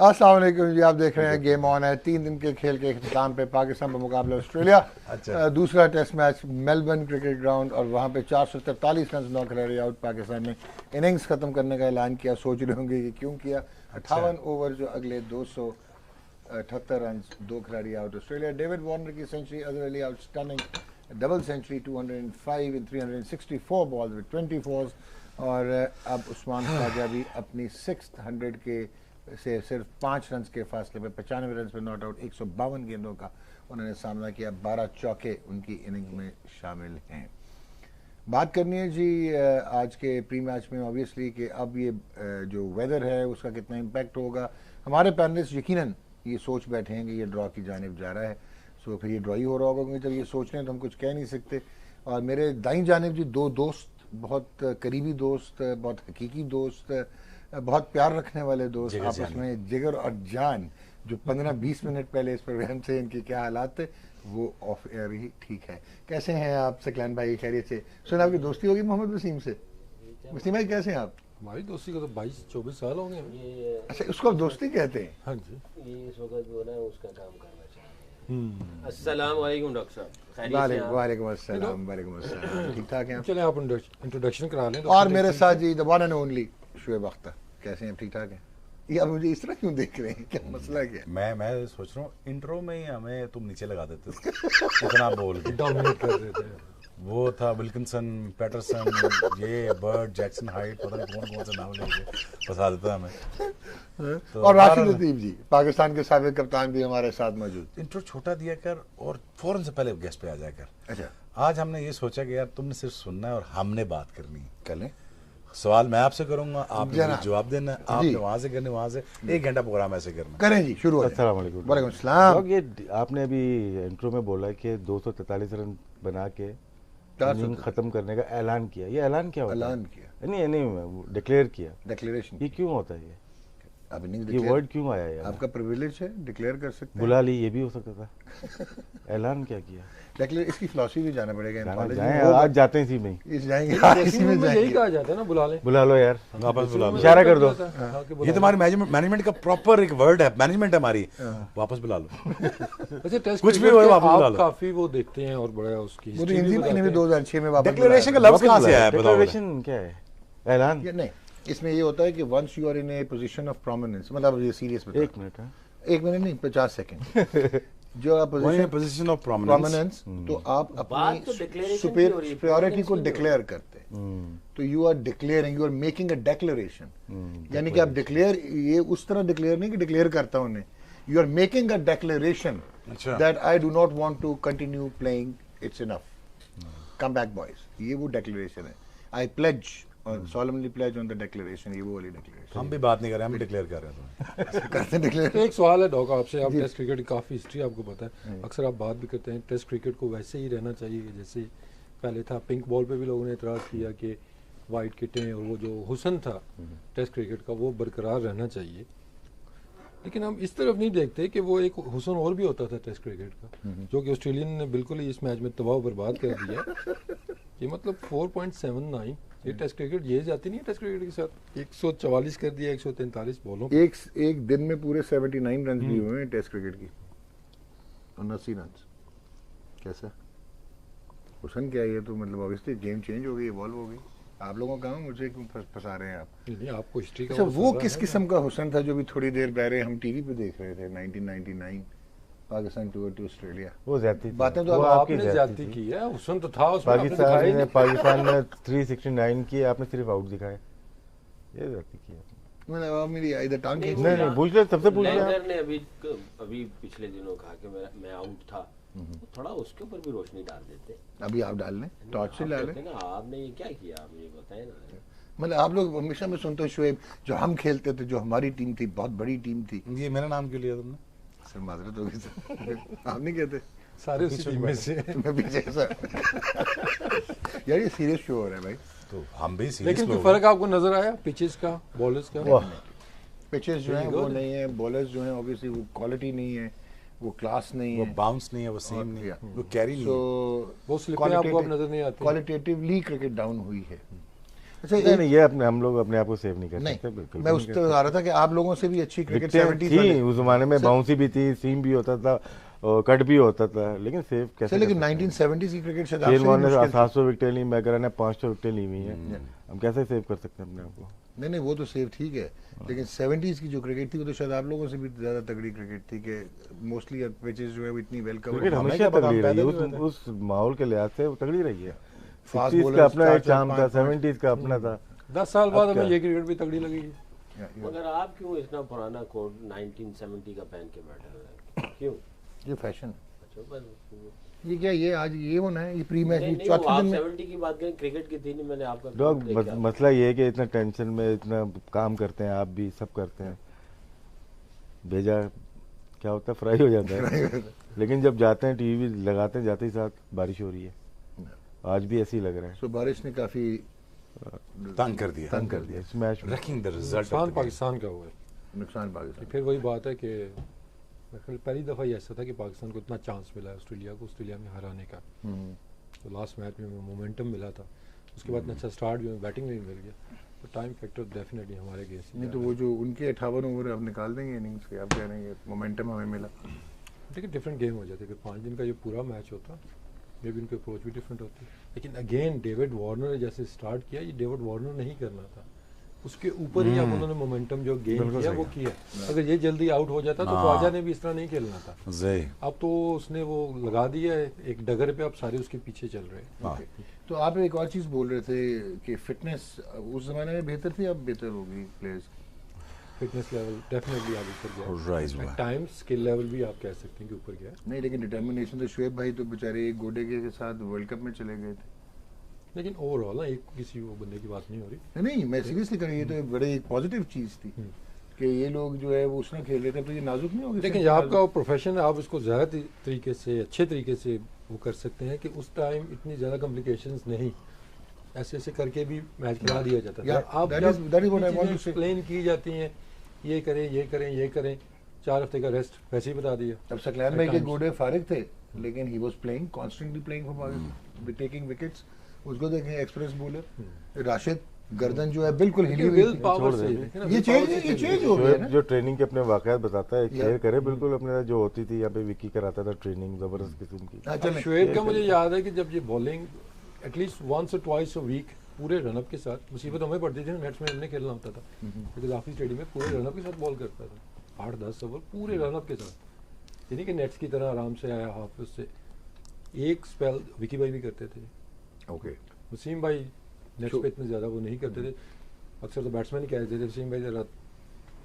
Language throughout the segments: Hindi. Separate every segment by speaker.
Speaker 1: अस्सलाम वालेकुम जी, आप देख रहे हैं गेम ऑन है। 3 दिन के खेल के इख्तिताम पे पाकिस्तान का मुकाबला ऑस्ट्रेलिया। दूसरा test match Melbourne cricket ground और वहाँ पे 443 रन 9 खिलाड़ी आउट। पाकिस्तान ने इनिंग्स खत्म करने का ऐलान किया। सोच रहे होंगे कि क्यों किया। 58 ओवर जो अगले 278 रन 2 खिलाड़ी आउट। ऑस्ट्रेलिया डेविड वार्नर की century, Azhar Ali out stunning double century 205 in 364 balls with 24 और अब उस्मान ख्वाजा भी अपनी 600 के से सिर्फ 5 रन के फासले पे 95 रन पे नॉट आउट। 152 गेंदों का उन्होंने सामना किया। 12 चौके उनकी इनिंग में शामिल हैं। बात करनी है जी आज के प्री मैच में ऑब्वियसली कि अब ये जो वेदर है उसका कितना इम्पैक्ट होगा। हमारे पैनलिस्ट यकीनन ये सोच बैठे हैं कि ये ड्रॉ की जानिब जा रहा है, सो फिर ये ड्रॉ ही हो रहा होगा, क्योंकि जब ये सोच रहे हैं तो हम कुछ कह नहीं सकते। और मेरे दाईं जानिब जी 2 दोस्त, बहुत करीबी दोस्त, बहुत हकीकी दोस्त, बहुत प्यार रखने वाले दोस्त, आपस में जिगर और जान, जो 15-20 मिनट पहले इस प्रोग्राम से इनके क्या हालात थे वो ऑफ एयर ही ठीक है। कैसे हैं आप सकलान भाई? खैरियत से? सुना आपकी दोस्ती होगी मोहम्मद वसीम से। वसीम भाई कैसे हैं आप?
Speaker 2: हमारी दोस्ती को तो 22-24 साल हो गए।
Speaker 1: अच्छा, उसको आप दोस्ती कहते हैं?
Speaker 2: हाँ जी,
Speaker 3: ये इस वक्त जो है उसका काम करना चाहिए। अस्सलाम वालेकुम डॉक्टर साहब।
Speaker 1: वालेकुम अस्सलाम। वालेकुम अस्सलाम। ठीक ठाक हैं आप?
Speaker 2: चले आप इंट्रोडक्शन करा लें।
Speaker 1: और मेरे साथ ji the one and only Shoaib Akhtar. कैसे हैं? ठीक ठाक हैं? ये आप मुझे इस तरह क्यों देख रहे हैं? क्या मसला क्या?
Speaker 4: मैं सोच रहा हूँ इंट्रो में ही हमें तुम नीचे लगा देते इतना बोल के
Speaker 2: डोमिनेट कर देते हैं।
Speaker 4: वो था विल्किंसन, पैटरसन, ये बर्ड, जैक्सन हाइट, पता नहीं कौन कौन सा नाम लेके फंसा देता हमें। तो
Speaker 1: और राशिद लतीफ जी पाकिस्तान के साबिक कप्तान भी हमारे साथ मौजूद।
Speaker 4: इंट्रो छोटा दिया कर और फौरन से पहले गेस्ट पे आ जाया कर।
Speaker 1: अच्छा,
Speaker 4: आज हमने ये सोचा कि यार तुमने सिर्फ सुनना है और हमने बात करनी है।
Speaker 1: करें
Speaker 4: सवाल मैं आपसे करूंगा, आपने जवाब देना है, आपने वहां से करने, वहां से 1 घंटा प्रोग्राम ऐसे करना।
Speaker 1: करें जी, शुरू।
Speaker 5: अस्सलाम वालेकुम।
Speaker 1: वालेकुम सलाम।
Speaker 5: ये आपने अभी इंट्रो में बोला कि 243 रन बना के इनिंग खत्म करने का ऐलान किया। ये ऐलान क्या होता है?
Speaker 1: ऐलान किया
Speaker 5: नहीं डिक्लेयर किया।
Speaker 1: डिक्लेरेशन।
Speaker 5: ये क्यों होता है?
Speaker 1: अब इनिंग
Speaker 5: ये वर्ड क्यों आया है?
Speaker 1: आपका प्रिविलेज है, डिक्लेयर कर सकते हैं।
Speaker 5: बुला ली, ये भी हो सकता था। ऐलान क्या किया?
Speaker 1: डिक्लेयर, इसकी फिलॉसफी भी जाना पड़ेगा।
Speaker 5: आज जाते हैं इसी में,
Speaker 1: इस जाएंगे इसी में
Speaker 2: यही कहा जाता है ना,
Speaker 5: बुला लो यार,
Speaker 4: वापस बुला लो,
Speaker 5: इशारा कर दो।
Speaker 4: ये तुम्हारी मैनेजमेंट का प्रॉपर एक वर्ड है, मैनेजमेंट है हमारी। वापस बुला लो।
Speaker 2: अच्छा, टेस्ट
Speaker 4: कुछ भी हो वापस बुला लो।
Speaker 2: काफी वो देखते हैं और बड़ा उसकी
Speaker 1: वो तो हिंदी में 2006 में वापस।
Speaker 4: डिक्लेरेशन का लफ्ज कहां से आया?
Speaker 5: डिक्लेरेशन क्या है? ऐलान?
Speaker 1: नहीं, इसमें ये होता है कि once you are in a position of prominence, मतलब ये सीरियस बता। 1 मिनट नहीं, 50 सेकंड। जो आप
Speaker 4: पोजीशन ऑफ प्रोमिनेंस,
Speaker 1: तो आप अपनी सुपीरियरिटी को डिक्लेयर करते हैं। तो you are declaring, you are making a declaration. यानी कि आप डिक्लेयर, ये उस तरह डिक्लेयर नहीं कि डिक्लेयर करता हूं उन्हें, you are making a declaration that I do not want to continue playing, it's enough, come back boys. ये वो डिक्लेरेशन है। आई प्लेज और solemnly pledge on the declaration, ये वो वाली डिक्लेरेशन।
Speaker 4: हम भी बात नहीं कर रहे, हम डिक्लेयर कर रहे हैं।
Speaker 1: करते डिक्लेयर।
Speaker 2: एक सवाल है डॉक आपसे, आप टेस्ट क्रिकेट की काफ़ी हिस्ट्री आपको पता है, अक्सर आप बात भी करते हैं टेस्ट क्रिकेट को वैसे ही रहना चाहिए जैसे पहले था। पिंक बॉल पे भी लोगों ने एतराज़ किया कि वाइट किटें और वो जो हुस्न था टेस्ट क्रिकेट का वो बरकरार रहना चाहिए, लेकिन हम इस तरफ नहीं देखते कि वो एक हुस्न और भी होता था टेस्ट क्रिकेट का, जो कि ऑस्ट्रेलियन ने बिल्कुल ही इस मैच में तबाह बर्बाद कर दिया। ये मतलब 4.79 ये टेस्ट क्रिकेट ये जाती नहीं है टेस्ट क्रिकेट के साथ। 144 कर दिया 143 बॉलों।
Speaker 1: एक दिन में पूरे 79 रन भी हुए हैं टेस्ट क्रिकेट की, 79 रन। कैसा हुसन क्या? ये तो मतलब ऑब्वियसली गेम चेंज हो गई, इवॉल्व हो गई। आप लोगों का मुझे क्यों फंसा रहे हैं आप?
Speaker 2: नहीं, आपको हिस्ट्री का।
Speaker 1: अच्छा, वो किस किस्म का हुसन था जो भी थोड़ी देर पहले हम टीवी पे देख रहे थे? 1999 पाकिस्तान टूर टू ऑस्ट्रेलिया।
Speaker 5: वो ज्यादती
Speaker 1: बातें तो
Speaker 2: आपने ज्यादती की है। हुसन तो था उसमें,
Speaker 5: पाकिस्तान ने 369 किए, आपने सिर्फ आउट दिखाए। ये ज्यादती की आपने।
Speaker 1: मतलब मेरी इधर टांग खींच।
Speaker 5: नहीं पूछ ले, सबसे पूछ ले।
Speaker 3: ने अभी पिछले दिनों कहा कि मैं आउट था, थोड़ा उसके ऊपर भी रोशनी डाल देते।
Speaker 1: अभी आप डाल लें, टॉर्च से डाल लें।
Speaker 3: आपने ये क्या किया, आप ये बताएं ना।
Speaker 1: मतलब आप लोग हमेशा मैं सुनता हूँ शुएब, जो हम खेलते थे, जो हमारी टीम थी, बहुत बड़ी टीम थी।
Speaker 4: ये मेरा नाम क्यों लिया तुमने?
Speaker 1: सर माजरत होगी सर, आप नहीं कहते?
Speaker 2: सारे उसी टीम में से
Speaker 1: मैं पीछे सर। यार ये सीरियस शो हो रहा है भाई।
Speaker 4: तो हम भी सीरियस।
Speaker 2: लेकिन कोई फर्क आपको नजर आया पिचेस का, बॉलर्स का?
Speaker 1: पिचेस जो है वो नहीं है, बॉलर्स जो है ऑब्वियसली वो क्वालिटी नहीं है, वो क्लास नहीं है,
Speaker 4: वो बाउंस नहीं है, वो सेम नहीं है, वो कैरी नहीं है,
Speaker 2: वो स्लिपें आपको अब नजर नहीं आती।
Speaker 1: क्वालिटेटिवली क्रिकेट डाउन हुई है। अच्छा
Speaker 5: नहीं नहीं, ये अपने हम लोग अपने आप को सेव नहीं कर
Speaker 1: नहीं,
Speaker 5: सकते, बिल्कुल
Speaker 1: मैं
Speaker 5: भी
Speaker 1: उस
Speaker 5: नहीं
Speaker 1: तरह आ रहा था कि आप लोगों से भी अच्छी
Speaker 5: कर
Speaker 1: क्रिकेट
Speaker 5: सकते।
Speaker 1: 70s
Speaker 5: थी
Speaker 1: वाले
Speaker 5: उस जमाने में, बाउंसी भी थी, सीम भी होता था, कट भी होता था, लेकिन सेव
Speaker 1: सर,
Speaker 5: कैसे
Speaker 1: लेकिन
Speaker 5: कर सकते हैं?
Speaker 1: 1970s की क्रिकेट शायद
Speaker 5: शेन
Speaker 1: आपसे भी
Speaker 5: वॉर्न ने
Speaker 1: मुश्किल थी।
Speaker 5: 700 विकेटें ली, मैकरा ने 500 विकेटें ली हुई हैं, हम कैसे सेव कर सकते हैं अपने आप को?
Speaker 1: नहीं नहीं, वो तो सेव ठीक है, लेकिन 70s की जो क्रिकेट थी वो तो शायद आप लोगों से भी ज्यादा तगड़ी क्रिकेट थी कि मोस्टली पिचेस जो है वो इतनी वेल
Speaker 5: क्रिकेट
Speaker 1: कवर्ड।
Speaker 5: हमेशा
Speaker 4: क्या पता,
Speaker 5: तगड़ी
Speaker 4: हम
Speaker 5: रही है,
Speaker 4: पैदल ही हुए थे।
Speaker 5: उस माहौल के लिहाज से वो तगड़ी रही है।
Speaker 1: Fast
Speaker 5: 60s
Speaker 1: bowlers,
Speaker 5: का अपना एक
Speaker 1: 4-4,
Speaker 5: चार्म था,
Speaker 1: 5-5
Speaker 5: 70s का अपना था।
Speaker 2: 10 साल बाद
Speaker 5: अब
Speaker 2: हमें
Speaker 5: क्या?
Speaker 2: ये क्रिकेट भी तगड़ी लगी है।
Speaker 3: मगर आप क्यों इतना पुराना कोट 1970 का पहन के बैठे हुए हैं? क्यों?
Speaker 1: ये फैशन,
Speaker 3: अच्छा बस
Speaker 1: ये क्या, ये आज ये होना है, ये प्री मैच
Speaker 3: नहीं,
Speaker 1: की
Speaker 3: नहीं, वो
Speaker 1: चौथे
Speaker 3: आप
Speaker 1: दिन में
Speaker 3: 70 की बात करें, क्रिकेट की थी नहीं, मैंने आपका
Speaker 5: डॉग
Speaker 3: क्लिप देखा।
Speaker 5: मसला ये है कि इतना टेंशन में इतना काम करते हैं, आप भी सब करते हैं, भेजा क्या होता है, फ्राई हो जाता है। लेकिन जब जाते हैं टीवी लगाते हैं, जाते ही साथ बारिश हो रही है, आज भी ऐसे ही लग रहा है।
Speaker 1: सो बारिश ने काफी
Speaker 4: तंग कर दिया,
Speaker 1: तंग कर दिया,
Speaker 5: इस मैच में
Speaker 4: रखिंग द रिजल्ट
Speaker 2: नुकसान पाकिस्तान का हुआ है।
Speaker 1: नुकसान पाकिस्तान।
Speaker 2: फिर वही बात है कि मेरे ख्याल पहली दफ़ा ही ऐसा था कि पाकिस्तान को इतना चांस मिला है ऑस्ट्रेलिया को, ऑस्ट्रेलिया में हराने का। तो लास्ट मैच में मोमेंटम मिला था, उसके बाद अच्छा स्टार्ट भी बैटिंग में भी मिल गया, तो टाइम फैक्टर डेफिनेटली हमारे अगेंस्ट
Speaker 1: नहीं तो वो जो उनके 58 ओवर अब निकाल देंगे इनिंग्स के, आप कह रहे हैं मोमेंटम हमें मिला।
Speaker 2: देखिए डिफरेंट गेम हो जाती है, अगर 5 दिन का जो पूरा मैच होता मे भी उनकी अप्रोच भी डिफरेंट होती। लेकिन अगेन डेविड वार्नर ने जैसे स्टार्ट किया, ये डेविड वार्नर नहीं करना था, उसके ऊपर ही अब उन्होंने मोमेंटम जो गेन
Speaker 4: बिल्कुल
Speaker 2: किया
Speaker 4: सही
Speaker 2: वो किया। अगर ये जल्दी आउट हो जाता तो ख्वाजा ने भी इस तरह नहीं खेलना था।
Speaker 4: जी
Speaker 2: अब तो उसने वो लगा दिया है एक डगर पे, अब सारे उसके पीछे चल रहे हैं।
Speaker 4: हाँ।
Speaker 1: तो आप एक और चीज़ बोल रहे थे कि फिटनेस उस जमाने में बेहतर थी, अब बेहतर होगी प्लेयर्स।
Speaker 2: फिटनेस लेवल डेफिनेटली आगे ऊपर
Speaker 4: राइज
Speaker 2: गया,
Speaker 4: हुआ।
Speaker 2: टाइम स्किल लेवल भी आप कह सकते हैं कि ऊपर गया।
Speaker 1: नहीं लेकिन डिटर्मिनेशन तो शुएब भाई तो बेचारे एक गोडे के साथ वर्ल्ड कप में चले गए थे।
Speaker 2: लेकिन ओवरऑल ना एक किसी वो बंदे की बात नहीं हो रही।
Speaker 1: नहीं मैं सीरियसली कर रही, ये तो एक बड़े एक पॉजिटिव चीज़ थी कि ये लोग जो है वो उसने खेल रहे थे, तो ये नाजुक नहीं हो गए।
Speaker 2: लेकिन ये आपका प्रोफेशन है, आप इसको ज़्यादा तरीके से अच्छे तरीके से वो कर सकते हैं कि उस टाइम इतनी ज़्यादा कॉम्प्लिकेशंस नहीं, ऐसे ऐसे करके भी मैच खिला दिया जाता था।
Speaker 1: Yeah,
Speaker 2: आप
Speaker 1: that is what I want to say.
Speaker 2: Explain की जाती हैं, ये करें ये करें ये करें, 4 हफ्ते का रेस्ट वैसे ही बता दिया।
Speaker 1: अब सकलैन भाई के गोडे फारिग थे, लेकिन he was playing constantly playing for Pakistan, taking wickets. उसको देखें एक्सप्रेस बॉलर राशिद, गर्दन जो है बिल्कुल हिली हुई
Speaker 2: विल
Speaker 1: थी।
Speaker 2: पावर से
Speaker 1: ये चेंज हो गया ना।
Speaker 5: जो ट्रेनिंग के अपने वाकयात बताता है, शेयर
Speaker 1: Yeah.
Speaker 5: करे बिल्कुल अपने जो होती थी, यहाँ पे विकी कराता था ट्रेनिंग जबरदस्त किस्म की।
Speaker 1: हाँ,
Speaker 2: अब
Speaker 1: चलें।
Speaker 2: शुएब का मुझे याद है कि जब ये बॉलिंग एटलीस्ट वंस और ट्वाइस अ वीक पूरे रनअप के साथ, मुसीबत हमें पड़ती थी ना, नेट्स में हमने खेलना होता था, क्योंकि काफी स्टेडियम में पूरे रनअप के साथ बॉल करता था, 8-10 ओवर पूरे रनअप के साथ, यानी कि नेट्स की तरह आराम से आया हाफ से। एक स्पेल विकी भाई भी करते थे,
Speaker 1: ओके
Speaker 2: वसीम भाई नेट्स पे इतने ज़्यादा वो नहीं करते थे, अक्सर तो बैट्समैन ही कहते थे वसीम भाई ज़रा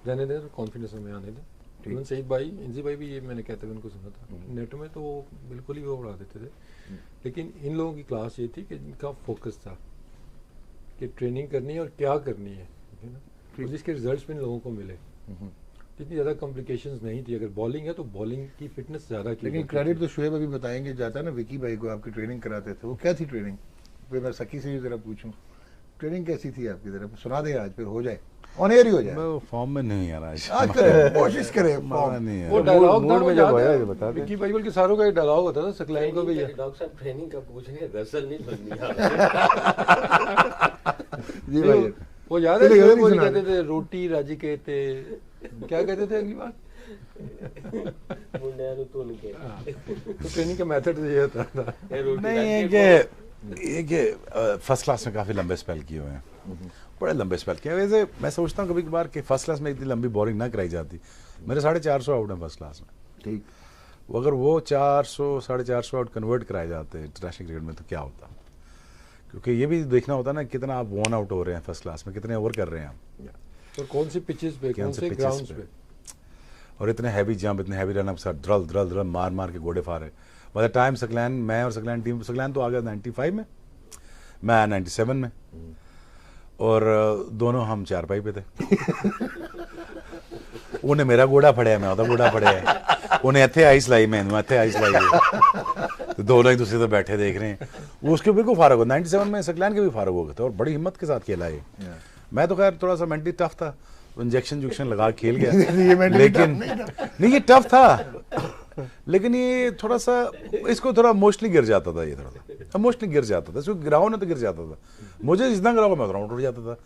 Speaker 2: रहने दें, कॉन्फिडेंस हमें आने दें। इवन सईद भाई, इंजी भाई भी ये मैंने कहते हुए उनको सुना था, नेट में तो वो बिल्कुल ही वो उड़ा देते थे। लेकिन इन लोगों की क्लास ये थी कि इनका फोकस था कि ट्रेनिंग करनी है और क्या करनी है ना, और जिसके रिजल्ट्स भी इन लोगों को मिले। इतनी ज़्यादा कॉम्प्लिकेशंस नहीं थी, अगर बॉलिंग है तो बॉलिंग की फिटनेस ज़्यादा की
Speaker 1: लेकिन
Speaker 2: जाती
Speaker 1: क्रेडिट
Speaker 2: थी।
Speaker 1: तो शुएब अभी बताएंगे, जाता है ना विकी भाई को आपकी ट्रेनिंग कराते थे, वो क्या थी ट्रेनिंग? फिर मैं सकी से भी जरा पूछूं, ट्रेनिंग कैसी थी आपकी, जरा सुना दें आज, फिर हो जाए ऑन एयर ही हो जाए।
Speaker 4: मैं फॉर्म में नहीं आ रहा
Speaker 1: आज करें, कोशिश करें
Speaker 4: मारा
Speaker 1: form।
Speaker 4: नहीं है।
Speaker 2: वो डायलॉग
Speaker 5: मूड
Speaker 2: था,
Speaker 5: में
Speaker 2: वो
Speaker 5: जब
Speaker 2: याद
Speaker 5: आया
Speaker 2: है,
Speaker 5: ये बता दें।
Speaker 2: विकी भाई बल्कि सारों का एक डायलॉग होता था, सकलैन को भी है।
Speaker 3: डॉक्टर साहब ट्रेनिंग का पूछ रहे हैं, रसल नहीं बननी
Speaker 1: जी भाई
Speaker 2: वो याद है,
Speaker 1: चलिए,
Speaker 2: शुएब
Speaker 1: नहीं
Speaker 2: वो
Speaker 1: सुना
Speaker 2: कहते थे रोटी राजी कहते, क्या कहते थे अगली बार?
Speaker 3: मुंडिया तो उनके
Speaker 2: तो ट्रेनिंग का मेथड ये होता था।
Speaker 3: ये रोटी
Speaker 4: नहीं
Speaker 3: रख
Speaker 4: ये
Speaker 3: के
Speaker 4: कि फर्स्ट क्लास में काफ़ी लंबे स्पेल किए हुए हैं, बड़े लंबे स्पेल किए। वैसे मैं सोचता हूँ कभी कभार कि फर्स्ट क्लास में इतनी लंबी बॉलिंग ना कराई जाती। मेरे 450 आउट हैं फर्स्ट क्लास में,
Speaker 1: ठीक।
Speaker 4: वो अगर वो 400 450 आउट कन्वर्ट कराए जाते इंटरनेशनल क्रिकेट में तो क्या होता। क्योंकि ये भी देखना होता है ना कितना आप वन आउट हो रहे हैं फर्स्ट क्लास में, कितने ओवर कर रहे हैं आप,
Speaker 2: और कौन सी पिचेस पे, कौन से
Speaker 4: pitches
Speaker 2: ग्राउंड्स
Speaker 4: पे।
Speaker 2: पे।
Speaker 4: और इतने हैवी जंप, इतने हैवी रन के साथ ड्रल ड्रल ड्रल मार मार के घोड़े फारे। बाय द टाइम सकलैन, मैं और सकलैन टीम, सकलैन तो आ गया 95 में, मैं 97 में, और दोनों हम चारपाई पे थे। उन्हें मेरा गोड़ा फड़िया, मैं ਉਹਦਾ गोड़ा फड़िया, उन्हें इतने आइस लाई, मैं इतने आइस लाई है, तो दोनों एक दूसरे से बैठे देख रहे हैं। वो उसके बिल्कुल फारग हो, 97 में सकलैन के भी फारग हो गए थे, और बड़ी हिम्मत के साथ खेला है। मैं तो खैर थोड़ा सा मेंटली टफ था, इंजेक्शन जुक्शन लगा खेल गया, लेकिन नहीं ये टफ था, लेकिन ये थोड़ा सा इसको थोड़ा मोस्टली गिर जाता था ये थोड़ा सा। इमोशनली गिर जाता था, इसको गिराओ ना तो गिर जाता था, मुझे जितना गिराओ मैं उतना उठ जाता था।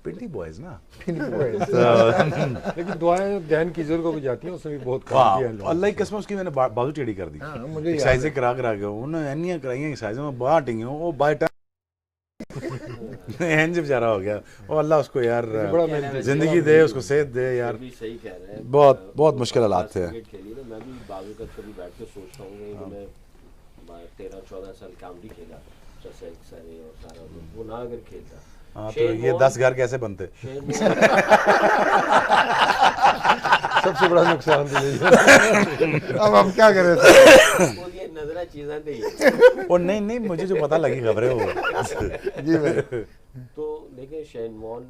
Speaker 4: पिंडी बॉयज ना।
Speaker 2: लेकिन दुआएं ध्यान कीजर को भी जाती हैं, उसने भी बहुत काम किया है।
Speaker 4: अल्लाह की कसम उसकी मैंने बाजू टेढ़ी कर दी,
Speaker 1: मुझे
Speaker 4: एक्सरसाइजें करा के उन्होंने एनियां कराई एक्सरसाइजें में बाहर टिंगी वो बाय टाइम एंज बेचारा हो गया। और अल्लाह उसको यार जिंदगी दे, उसको सेहत दे यार।
Speaker 3: भी सही कह रहे हैं,
Speaker 4: बहुत बहुत मुश्किल हालात थे।
Speaker 3: क्रिकेट खेली ना, मैं भी बाजू कभी बैठ के सोचता हूँ कि मैं 13-14 साल काउंटी खेला, ससेक्स सारे और सारा, वो ना अगर खेलता।
Speaker 4: हाँ तो ये 10 घर कैसे बनते?
Speaker 2: सबसे बड़ा नुकसान तो यही है।
Speaker 1: अब हम क्या करें?
Speaker 3: ये नजरा चीज़ें थे
Speaker 4: और नहीं मुझे जो पता लगी खबरें वो
Speaker 1: जी भाई।
Speaker 3: तो देखें शेन वॉर्न,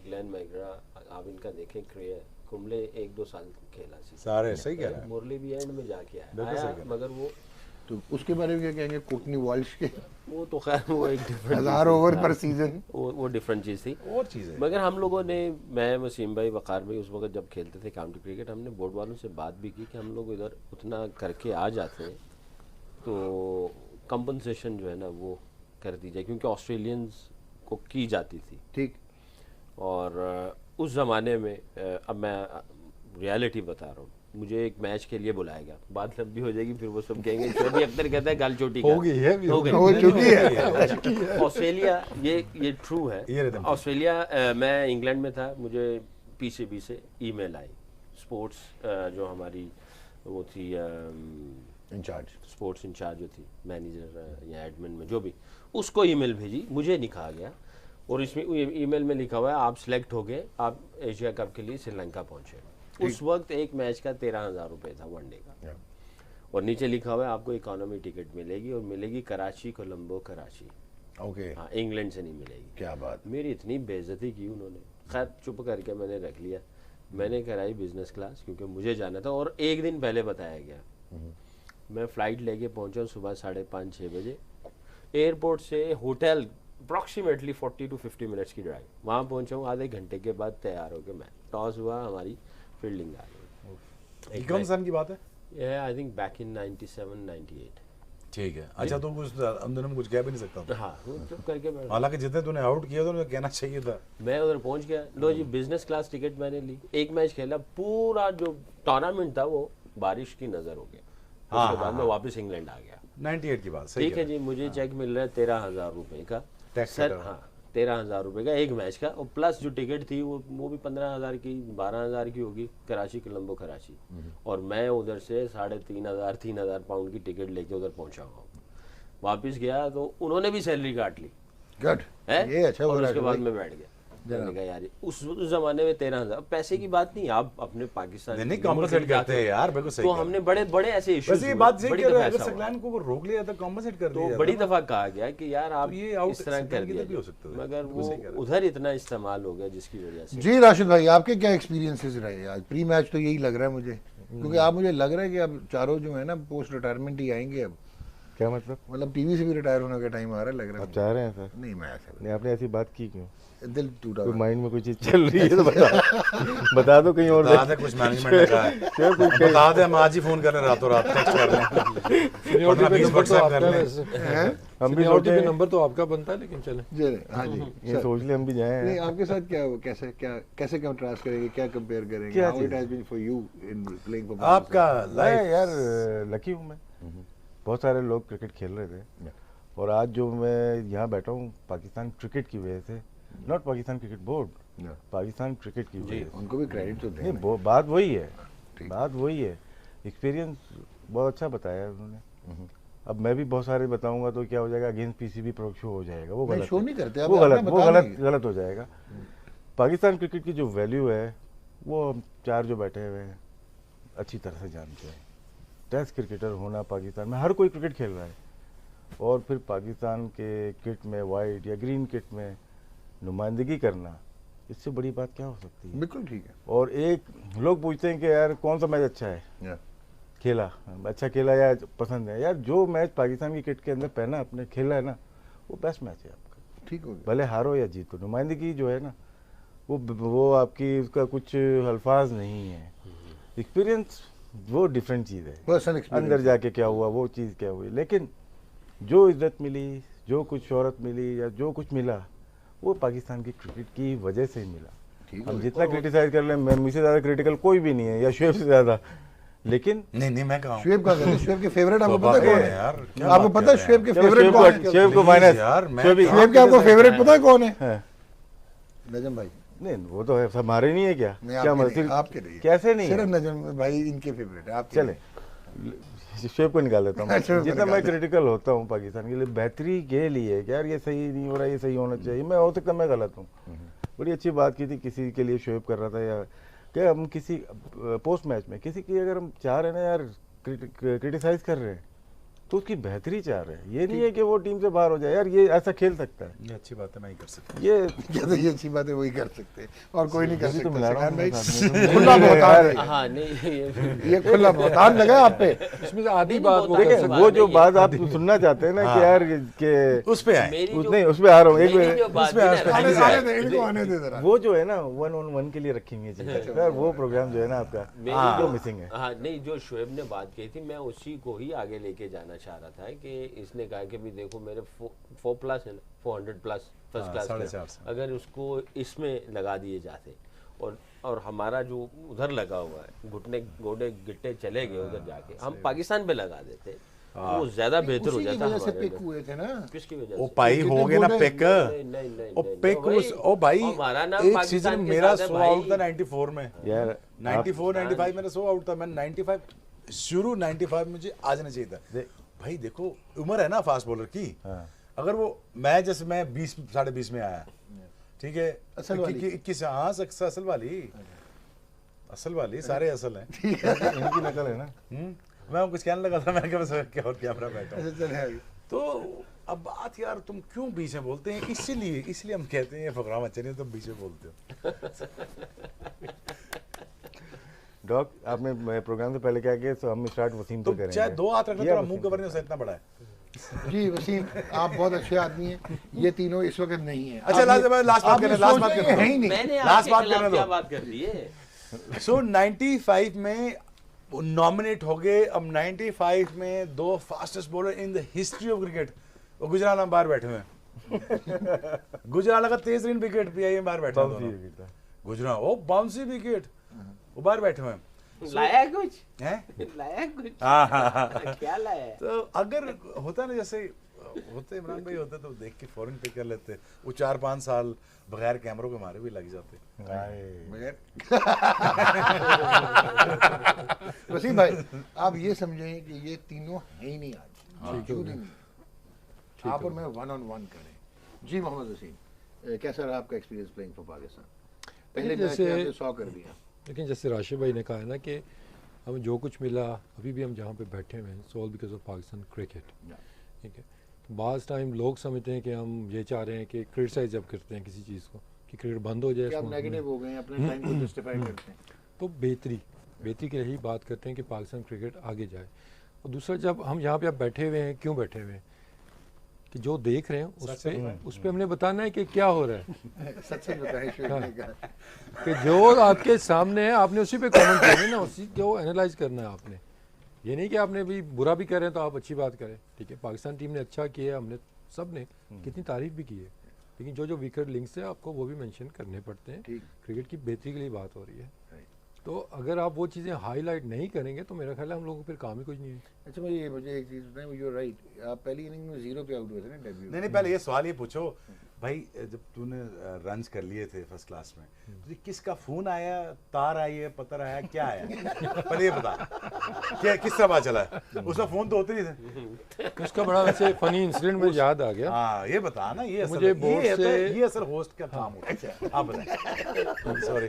Speaker 3: ग्लेन मैकग्रा, आप इनका देखें करियर, कुंबले 1-2 साल खेला सी,
Speaker 4: सारे सही कह रहे हैं।
Speaker 3: मुरली भी एंड में जाके
Speaker 4: बिल्कुल सही
Speaker 3: आया,
Speaker 4: कह रहे
Speaker 3: मगर वो
Speaker 1: तो उसके बारे में क्या कहेंगे? कोटनी वॉल्श के
Speaker 3: वो तो खैर वो एक डिफरेंट
Speaker 1: 1000 ओवर पर सीजन,
Speaker 3: वो डिफरेंट चीज़ थी।
Speaker 4: और चीज़ें
Speaker 3: मगर हम लोगों ने, मैं, वसीम भाई, वक़ार भाई, उस वक्त जब खेलते थे काउंटी क्रिकेट, हमने बोर्ड वालों से बात भी की कि हम लोग इधर उतना करके आ जाते हैं तो कंपनसेशन जो है ना वो कर दी जाए, क्योंकि ऑस्ट्रेलियंस को की जाती थी।
Speaker 1: ठीक।
Speaker 3: और उस ज़माने में अब मैं रियलिटी बता रहा हूँ, मुझे एक मैच के लिए बुलाया गया, बात लंबी हो जाएगी फिर वो सब कहेंगे शोएब अख्तर कहता है गाल चोटी
Speaker 2: हो गई है,
Speaker 3: हो गई,
Speaker 1: हो चुकी है।
Speaker 3: ऑस्ट्रेलिया, ये ट्रू है। ऑस्ट्रेलिया, मैं इंग्लैंड में था, मुझे पीसीबी से ईमेल आई, स्पोर्ट्स जो हमारी वो थी
Speaker 1: इंचार्ज,
Speaker 3: स्पोर्ट्स इंचार्ज जो थी, मैनेजर या एडमिन में जो भी, उसको ईमेल भेजी, मुझे नहीं कहा गया, और इसमें ईमेल में लिखा हुआ है आप सिलेक्ट हो गए, आप एशिया कप के लिए श्रीलंका पहुंचे। उस वक्त एक मैच का 13,000 रुपये था वनडे का, और नीचे लिखा हुआ है आपको इकोनॉमी टिकट मिलेगी, और मिलेगी कराची, कोलंबो कराची।
Speaker 1: ओके।
Speaker 3: हाँ, इंग्लैंड से नहीं मिलेगी।
Speaker 1: क्या बात।
Speaker 3: मेरी इतनी बेइज्जती की उन्होंने, खैर चुप करके मैंने रख लिया। मैंने कराई बिजनेस क्लास, क्योंकि मुझे जाना था, और एक दिन पहले बताया गया। मैं फ़्लाइट लेके पहुंचा सुबह 5:30-6 बजे, एयरपोर्ट से होटल अप्रॉक्सीमेटली 40 to 50 मिनट्स की ड्राइव, वहाँ पहुंचा हूँ, आधे घंटे के बाद तैयार होकर मैं, टॉस हुआ, हमारी फील्डिंग आ गई।
Speaker 4: कौन सन की बात है?
Speaker 3: ये आई थिंक बैक इन 97-98।
Speaker 4: ठीक है। अच्छा तो कुछ अंदर में कुछ कह भी नहीं सकता था।
Speaker 3: हाँ, वो चुप करके बैठ,
Speaker 4: हालांकि जितने तूने आउट किया था उन्हें कहना चाहिए था।
Speaker 3: मैं उधर पहुंच गया, लो जी बिजनेस क्लास टिकट मैंने ली, एक मैच खेला, पूरा जो टूर्नामेंट था वो बारिश की नज़र हो गया। उसके बाद मैं वापस इंग्लैंड आ गया।
Speaker 4: 98 की बात सही
Speaker 3: ठीक है जी, मुझे चेक मिल रहा है 13,000 रुपये का, सर। हाँ, 13,000 रुपये का एक मैच का, और प्लस जो टिकट थी वो भी 15,000 की, 12,000 की होगी, कराची कोलंबो कराची। और मैं उधर से 3,500 पाउंड की टिकट लेके उधर पहुंचा हुआ, वापस गया तो उन्होंने भी सैलरी काट ली
Speaker 1: गुड,
Speaker 3: है,
Speaker 1: ये अच्छा हो
Speaker 3: और
Speaker 1: रहा
Speaker 3: उसके
Speaker 1: है
Speaker 3: बाद
Speaker 1: भाई।
Speaker 3: मैं बैठ गया। मैंने कहा यार उस ज़माने में 13,000 पैसे की बात नहीं, आप अपने पाकिस्तान
Speaker 4: नहीं कॉम्पनसेट करते हैं यार, बिल्कुल सही।
Speaker 3: तो हमने बड़े बड़े ऐसे इश्यूज,
Speaker 4: वैसे ये बात सही कह रहे हैं, अगर सकलान को रोक लिया तो कॉम्पनसेट कर दिया
Speaker 3: तो बड़ी दफा कहा गया कि यार आप
Speaker 4: ये आउट
Speaker 3: इस तरह कर
Speaker 4: भी हो
Speaker 3: दिया,
Speaker 4: सकता है,
Speaker 3: मगर वो उधर इतना इस्तेमाल हो गया जिसकी वजह से।
Speaker 1: जी राशिद भाई, आपके क्या एक्सपीरियंसेस रहे आज प्री मैच? तो यही लग रहा है मुझे, क्योंकि आप, मुझे लग रहा है कि अब चारों जो है ना पोस्ट रिटायरमेंट ही आएंगे अब।
Speaker 5: क्या मतलब
Speaker 1: टीवी से भी रिटायर होने का टाइम आ रहा है, लग रहा है
Speaker 5: आप चाह रहे हैं सर?
Speaker 1: नहीं, मैं ऐसा
Speaker 5: नहीं, आपने ऐसी बात की क्यों?
Speaker 1: दिल टूटा
Speaker 5: कोई
Speaker 1: हुआ है।
Speaker 5: माइंड में कोई चीज चल रही है तो बता दो कहीं और।
Speaker 4: बता दे, कुछ मैनेजमेंट ने कहा है, बता दे, हम आज ही फोन कर रहे हैं, रातों रात टेक्स्ट कर रहे हैं।
Speaker 2: सीनियरिटी पे नंबर तो आपका है वैसे,
Speaker 5: हम भी
Speaker 2: सीनियरिटी
Speaker 5: सोचे
Speaker 2: पे नंबर तो आपका बनता है, लेकिन चले।
Speaker 1: जी हाँ जी,
Speaker 5: ये सोच ले हम भी जाए।
Speaker 1: नहीं आपके साथ क्या हो, कैसे कंट्रास्ट करेंगे, क्या कंपेयर करेंगे?
Speaker 5: क्या
Speaker 1: how it has been for you in playing for
Speaker 4: आपका
Speaker 5: मैं
Speaker 4: लाइफ
Speaker 5: यार लकी हूँ मैं। बहुत सारे लोग क्रिकेट खेल रहे थे, और आज जो मैं यहाँ बैठा हूँ पाकिस्तान क्रिकेट की वजह से, not Pakistan cricket board, Pakistan cricket की वजह से।
Speaker 1: उनको भी क्रेडिट तो
Speaker 5: नहीं,
Speaker 1: दें।
Speaker 5: बात वही है, बात वही है। एक्सपीरियंस बहुत अच्छा बताया उन्होंने। अब मैं भी बहुत सारे बताऊंगा तो क्या हो जाएगा, अगेंस्ट पीसीबी प्रो शो हो जाएगा, वो गलत
Speaker 1: शो
Speaker 5: है।
Speaker 1: नहीं करते आप,
Speaker 5: वो
Speaker 1: आपने
Speaker 5: गलत, वो
Speaker 1: बता
Speaker 5: गलत
Speaker 1: नहीं।
Speaker 5: गलत हो जाएगा। पाकिस्तान क्रिकेट की जो वैल्यू है वो हम चार जो बैठे हुए हैं अच्छी तरह से जानते हैं। टेस्ट क्रिकेटर होना पाकिस्तान में, हर कोई क्रिकेट खेल रहा है, और फिर पाकिस्तान के किट में, वाइट या ग्रीन किट में नुमाइंदगी करना, इससे बड़ी बात क्या हो सकती है?
Speaker 1: बिल्कुल ठीक है।
Speaker 5: और एक लोग पूछते हैं कि यार कौन सा मैच अच्छा है, खेला अच्छा खेला या पसंद है। यार जो मैच पाकिस्तान की किट के अंदर पहना आपने, खेला है ना, वो बेस्ट मैच है आपका।
Speaker 1: ठीक हो गया।
Speaker 5: भले हारो या जीतो, नुमाइंदगी जो है ना, वो आपकी, उसका कुछ अल्फाज नहीं है। एक्सपीरियंस वो डिफरेंट चीज़ है,
Speaker 1: पर्सनल एक्सपीरियंस
Speaker 5: अंदर जाके क्या हुआ वो चीज़ क्या हुई। लेकिन जो इज्जत मिली, जो कुछ शोहरत मिली या जो कुछ मिला, वो पाकिस्तान की क्रिकेट की वजह से ही मिला। हम जितना क्रिटिसाइज कर लें, मैं मुझसे ज़्यादा क्रिटिकल कोई भी नहीं है, या शुएब से ज़्यादा, लेकिन
Speaker 4: नहीं मैं कहूँ
Speaker 1: शुएब का कहते शुएब के फेवरेट आपको पता
Speaker 4: बाबा
Speaker 1: कौन
Speaker 4: है
Speaker 1: है
Speaker 4: यार, क्या
Speaker 1: आपको
Speaker 4: बात
Speaker 1: पता है
Speaker 4: कर रहे
Speaker 1: शुएब के
Speaker 5: चलो
Speaker 1: फेवरेट कौन है
Speaker 5: शुएब को
Speaker 4: Please
Speaker 5: माइनस
Speaker 4: यार, मैं
Speaker 1: शुएब के आपको फेवरेट पता है कौन है
Speaker 5: है।
Speaker 1: नजम भाई
Speaker 5: नहीं वो तो है, हमारे नहीं है क्या?
Speaker 1: नहीं,
Speaker 5: क्या
Speaker 1: आपके
Speaker 5: मतलब
Speaker 1: नहीं, आपके नहीं है।
Speaker 5: कैसे नहीं
Speaker 1: सिर्फ
Speaker 5: है?
Speaker 1: नजम भाई इनके फेवरेट है आपके
Speaker 5: चले शुएब को निकाल देता हूँ।
Speaker 1: शुएब को
Speaker 5: जितना
Speaker 1: निकाल
Speaker 5: मैं
Speaker 1: दे।
Speaker 5: क्रिटिकल होता हूँ पाकिस्तान के लिए बेहतरी के लिए कि यार ये सही नहीं हो रहा, ये सही होना चाहिए, मैं हो सकता मैं गलत हूँ। बड़ी अच्छी बात की थी, किसी के लिए शुएब कर रहा था, या क्या हम किसी पोस्ट मैच में किसी की अगर हम चाह रहे हैं ना यार, क्रिटिसाइज कर रहे हैं तो उसकी बेहतरी चाह रहे हैं, ये नहीं है कि वो टीम से बाहर हो जाए। यार ये ऐसा खेल सकता है,
Speaker 4: ये अच्छी बात है, मैं ही कर सकता
Speaker 5: ये
Speaker 1: क्या तो ये अच्छी बात है, वही कर सकते हैं और कोई नहीं कर
Speaker 5: तो
Speaker 1: सकता
Speaker 5: मिला रहा
Speaker 1: सलमान
Speaker 5: हूँ
Speaker 1: भाई
Speaker 5: मैं साथ में।
Speaker 1: खुला बहुतान है
Speaker 3: हाँ नहीं
Speaker 1: ये खुला बहुतान लगा आप पे
Speaker 2: इसमें से आधी
Speaker 3: नहीं,
Speaker 2: बात वो
Speaker 3: बहुत
Speaker 2: कर
Speaker 5: देखिए
Speaker 2: सकते
Speaker 5: वो
Speaker 3: नहीं
Speaker 5: जो
Speaker 3: है।
Speaker 5: बात आप सुनना चाहते हैं ना कि यार के
Speaker 4: उस पे आए
Speaker 3: मेरी
Speaker 5: उस
Speaker 3: जो
Speaker 5: नहीं उस पे आ रहा हूँ एक
Speaker 3: मेरी जो
Speaker 5: मिनट।
Speaker 3: बात
Speaker 4: इसमें
Speaker 3: है
Speaker 4: आज
Speaker 3: ना,
Speaker 1: आने
Speaker 4: से
Speaker 1: आने दे इनको आने दे जरा
Speaker 5: वो जो है ना 1-on-1 के लिए रखी हुई चीज यार, वो प्रोग्राम जो है ना आपका
Speaker 3: मेरी
Speaker 5: जो मिसिंग है।
Speaker 3: हाँ नहीं, जो शुएब ने बात की थी मैं उसी को ही आगे लेके जाना चाह रहा था कि इसने कहा कि भी देखो मेरे 4+ है ना, 400+ फर्स्ट क्लास
Speaker 4: 450
Speaker 3: में, अगर उसको इसमें लगा दिए जाते और हमारा जो उधर लगा हुआ है घुटने गोडे गिट्टे चले गए उधर जाके, हम पाकिस्तान पे लगा देते वो ज्यादा बेहतर हो
Speaker 1: उसी की
Speaker 3: जाता
Speaker 1: वजह से
Speaker 3: हमारे
Speaker 1: पिक
Speaker 3: लिए।
Speaker 1: हुए थे ना
Speaker 3: किसकी वजह
Speaker 4: ओ
Speaker 3: से?
Speaker 4: भाई हो गए ना पिक
Speaker 3: नहीं,
Speaker 4: ओ पिक
Speaker 3: भाई,
Speaker 4: उस ओ भाई
Speaker 3: हमारा नाम
Speaker 4: एक
Speaker 3: पाकिस्तान
Speaker 4: सीजन
Speaker 3: के
Speaker 4: मेरा
Speaker 3: साथ है
Speaker 4: 100
Speaker 3: भाई।
Speaker 4: आउट था 94 में,
Speaker 5: यार
Speaker 4: 94 95 मेरा 100 आउट था, मैं 95 शुरू 95 मुझे आ जाना चाहिए था। भाई देखो उम्र है ना फास्ट बॉलर की, अगर वो मैं जैसे मैं 20 20.5 में आया, ठीक है,
Speaker 1: असल वाली।
Speaker 4: 21 हाँ असल वाली सारे असल हैं।
Speaker 5: इनकी नकल है ना।
Speaker 4: मैं कुछ कहने लगा था, मैंने कहा बस क्या और कैमरा बैठा हूं।
Speaker 1: अच्छा चल है
Speaker 4: तो अब बात यार तुम क्यों बीच में बोलते हैं, इसलिए हम कहते हैं ये प्रोग्राम अच्छा नहीं, तुम बीच में बोलते हो।
Speaker 5: डॉग आपने प्रोग्राम से पहले क्या किया, तो हम स्टार्ट वसीम से
Speaker 4: तुम
Speaker 5: करेंगे।
Speaker 4: चाहे 2 हाथ रखना,
Speaker 5: या
Speaker 4: तेरा
Speaker 5: वसीम
Speaker 4: मुंह
Speaker 5: से
Speaker 4: कवर नहीं हो सकता, इतना बड़ा है।
Speaker 1: जी वसीम आप बहुत अच्छे आदमी हैं, ये तीनों इस वक्त नहीं है।
Speaker 4: अच्छा, लास्ट बात करने दो।
Speaker 1: है ही नहीं।
Speaker 3: मैंने
Speaker 4: लास्ट
Speaker 3: आपके
Speaker 4: बात
Speaker 3: खिलाफ
Speaker 4: करने दो।
Speaker 3: क्या बात कर दी है?
Speaker 4: सो 95 में नॉमिनेट हो गए, अब 95 में 2 fastest bowler in the history of cricket, वो गुजराल हम बाहर बैठे हुए हैं। गुजराल का 13 विकेट पीआई में बाहर बैठे हैं दोनों। गुजराल ओ बाउंसी विकेट, वो बाहर बैठे हुए हैं।
Speaker 3: लाया कुछ
Speaker 4: हैं?
Speaker 3: लाया कुछ
Speaker 4: हाँ।
Speaker 3: क्या लाया?
Speaker 4: तो अगर होता ना जैसे होते इमरान भाई होते तो देख के फौरन पे कर लेते, वो 4-5 साल बगैर कैमरों के हमारे भी लग जाते।
Speaker 1: मगर वसीम भाई आप ये समझें कि ये तीनों है ही नहीं आज, मौजूद ही नहीं। आप और मैं 1-on-1 करें। जी मोहम्मद वसीम कैसा रहा आपका एक्सपीरियंस प्लेइंग फॉर पाकिस्तान? पहले मैच में आपने 100 कर दिया,
Speaker 2: लेकिन जैसे राशिद भाई ने कहा है ना कि हमें जो कुछ मिला, अभी भी हम जहाँ पे बैठे हुए हैं, all because of Pakistan cricket, ठीक है। तो बाज़ टाइम लोग समझते हैं कि हम ये चाह रहे हैं कि क्रिटिसाइज जब करते हैं किसी चीज़ को कि क्रिकेट बंद हो जाए,
Speaker 1: कि आप
Speaker 2: इसको
Speaker 1: नेगेटिव हो गए अपने टाइम को जस्टिफाई करते हैं।
Speaker 2: तो बेहतरी के लिए ही बात करते हैं कि पाकिस्तान क्रिकेट आगे जाए। और दूसरा, जब हम यहाँ पे आप बैठे हुए हैं, क्यों बैठे हुए हैं कि जो देख रहे हैं उस पे हमने बताना है कि क्या हो रहा है,
Speaker 1: सच सच बताएं शुरू में का
Speaker 2: कि जो आपके सामने है आपने उसी पे कमेंट करना है ना, उसी को एनालाइज करना है आपने। ये नहीं कि आपने भी बुरा भी कर रहे हैं तो आप अच्छी बात करें, ठीक है। पाकिस्तान टीम ने अच्छा किया, हमने सब ने कितनी तारीफ भी की है, लेकिन जो वीकर लिंक्स है आपको वो भी मेंशन करने पड़ते हैं।
Speaker 1: ठीक।
Speaker 2: क्रिकेट की बेहतरी के लिए बात हो रही है, तो अगर आप वो चीज़ें हाईलाइट नहीं करेंगे तो मेरा ख्याल है हम लोगों को फिर काम ही कुछ नहीं है।
Speaker 1: अच्छा मुझे एक चीज़ बताएं, यू आर राइट, आप पहली इनिंग में 0 पे आउट हुए थे ना डेब्यू।
Speaker 4: नहीं पहले ये सवाल ये पूछो भाई, जब तूने रन्स कर लिए थे फर्स्ट क्लास में, तुझे किसका फोन आया, तार आई है, पत्थर आया, क्या आया? पहले ये बता, क्या किस तरह पता चला? उसका फोन तो होते ही थे।
Speaker 2: उसका बड़ा वैसे फनी इंसिडेंट मुझे याद आ गया।
Speaker 4: हाँ ये बता ना, ये
Speaker 2: मुझे बोर्ड से-
Speaker 4: ये असल होस्ट का काम होता है। आप बताएं। सॉरी,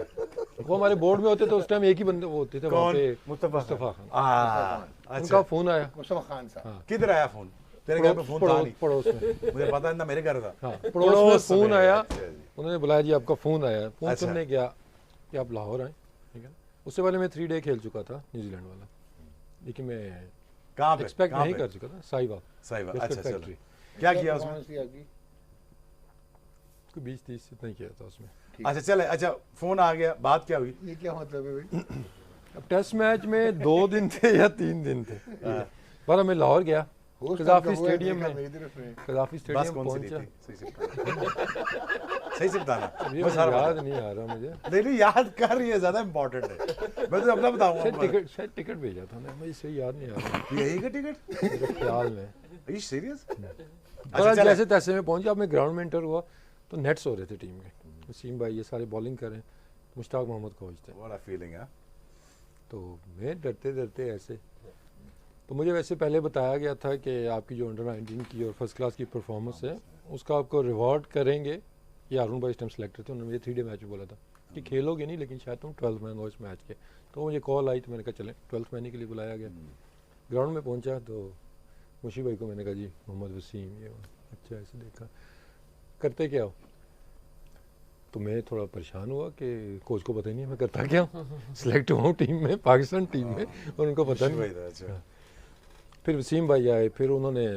Speaker 2: वो हमारे बोर्ड में होते तो उस टाइम एक ही बंदे वो होते थे वहाँ
Speaker 4: कौन?
Speaker 2: पे,
Speaker 5: मुस्तफा
Speaker 2: खान।
Speaker 4: अच्छा
Speaker 2: उनका फोन आया
Speaker 1: मुस्तफा खान साहब।
Speaker 4: किधर आया फोन? तेरे घर पे फोन था नहीं?
Speaker 2: पड़ोस में,
Speaker 4: मुझे पता है ना, मेरे घर था।
Speaker 2: हाँ पड़ोस में फोन
Speaker 4: में,
Speaker 2: आया,
Speaker 4: अच्छा जी।
Speaker 2: उन्होंने बुलाया जी आपका फोन आया। फोन
Speaker 4: अच्छा।
Speaker 2: सुनने गया कि आप लाहौर आए, ठीक है। उससे पहले मैं 3 डे खेल चुका था न्यूजीलैंड वाला, लेकिन मैं
Speaker 4: कहाँ पे?
Speaker 2: एक्सपेक्ट
Speaker 4: कहाँ
Speaker 2: नहीं
Speaker 4: पे?
Speaker 2: कर चुका था। साहिबाग
Speaker 4: सही बात।
Speaker 2: बिस्किट
Speaker 4: अच्छा चलो,
Speaker 2: फैक्ट्री,
Speaker 4: क्या किया उसमें?
Speaker 1: परफॉर्मेंस थी आपकी?
Speaker 2: कोई 20-30 इतना ही किया था उसमें।
Speaker 4: अच्छा चले, अच्छा फोन आ गया, बात क्या हुई?
Speaker 1: ये क्या मतलब है भाई?
Speaker 2: अब टेस्ट मैच में 2 दिन थे या 3 दिन थे, बारह मैं लाहौर गया,
Speaker 1: होस्ट
Speaker 2: कज़ाफ़ी
Speaker 1: आपका वो है,
Speaker 2: स्टेडियम
Speaker 1: देखा
Speaker 2: में
Speaker 1: मेरी तरफ से।
Speaker 2: कज़ाफ़ी
Speaker 4: बस
Speaker 2: स्टेडियम
Speaker 4: कौन सी ली
Speaker 2: पहुंचा।
Speaker 4: थी सही से बताना। सही से बताना
Speaker 2: ये
Speaker 4: वो सारा
Speaker 2: याद
Speaker 4: बता।
Speaker 2: नहीं आ रहा मुझे।
Speaker 4: नहीं नहीं याद कर, ये ज्यादा इंपॉर्टेंट है, मैं तो अपना बताऊंगा।
Speaker 2: शायद टिकट भेजा था ना, मुझे सही याद नहीं आ रहा
Speaker 4: यही का टिकट?
Speaker 2: मेरे ख्याल में।
Speaker 4: Are you serious?
Speaker 2: पर जैसे तैसे में पहुंचा, अब मैं ग्राउंड में एंटर हुआ तो नेट्स हो रहे थे टीम के। वसीम भाई ये सारे बॉलिंग कर रहे हैं, मुश्ताक मोहम्मद कोच थे।
Speaker 4: What a feeling है।
Speaker 2: तो मैं डरते डरते ऐसे, तो मुझे वैसे पहले बताया गया था कि आपकी जो अंडर 19 की और फर्स्ट क्लास की परफॉर्मेंस है उसका आपको रिवॉर्ड करेंगे। ये हारून भाई इस टाइम सेलेक्टर थे, उन्होंने मुझे 3 डे मैच में बोला था कि खेलोगे नहीं लेकिन शायद तुम 12th मैन हो इस मैच के। तो मुझे कॉल आई तो मैंने कहा चलें 12th मैन के लिए बुलाया गया। ग्राउंड में पहुंचा तो मुशी भाई को मैंने कहा जी मोहम्मद वसीम ये वो। अच्छा ऐसे देखा, करते क्या हो? तो मैं थोड़ा परेशान हुआ कि कोच को पता ही नहीं है मैं करता क्या हूँ। सिलेक्ट हुआ हूँ टीम में, पाकिस्तान टीम में, और उनको पता नहीं।
Speaker 4: अच्छा।
Speaker 2: फिर वसीम भाई आए, फिर उन्होंने,